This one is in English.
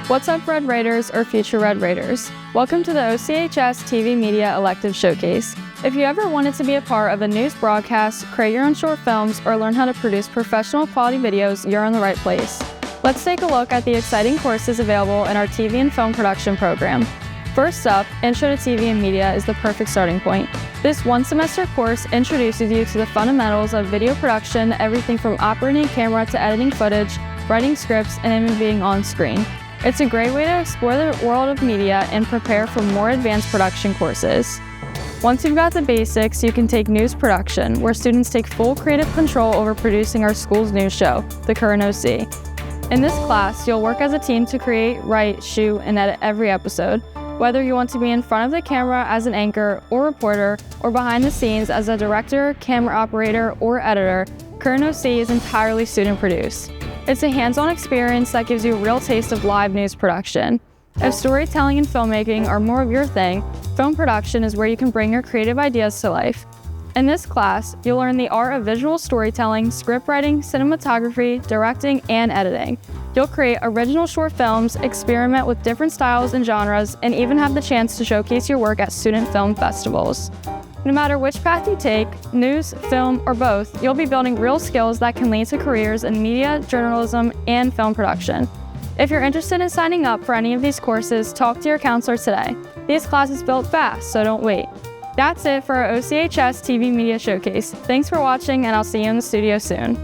What's up, Red Raiders or future Red Raiders? Welcome to the OCHS TV Media Elective Showcase. If you ever wanted to be a part of a news broadcast, create your own short films, or learn how to produce professional quality videos, you're in the right place. Let's take a look at the exciting courses available in our TV and film production program. First up, Intro to TV and Media is the perfect starting point. This one-semester course introduces you to the fundamentals of video production, everything from operating a camera to editing footage, writing scripts, and even being on screen. It's a great way to explore the world of media and prepare for more advanced production courses. Once you've got the basics, you can take news production, where students take full creative control over producing our school's news show, The Current OC. In this class, you'll work as a team to create, write, shoot, and edit every episode. Whether you want to be in front of the camera as an anchor or reporter, or behind the scenes as a director, camera operator, or editor, Current OC is entirely student-produced. It's a hands-on experience that gives you a real taste of live news production. If storytelling and filmmaking are more of your thing, film production is where you can bring your creative ideas to life. In this class, you'll learn the art of visual storytelling, script writing, cinematography, directing, and editing. You'll create original short films, experiment with different styles and genres, and even have the chance to showcase your work at student film festivals. No matter which path you take, news, film, or both, you'll be building real skills that can lead to careers in media, journalism, and film production. If you're interested in signing up for any of these courses, talk to your counselor today. These classes build fast, so don't wait. That's it for our OCHS TV Media Showcase. Thanks for watching, and I'll see you in the studio soon.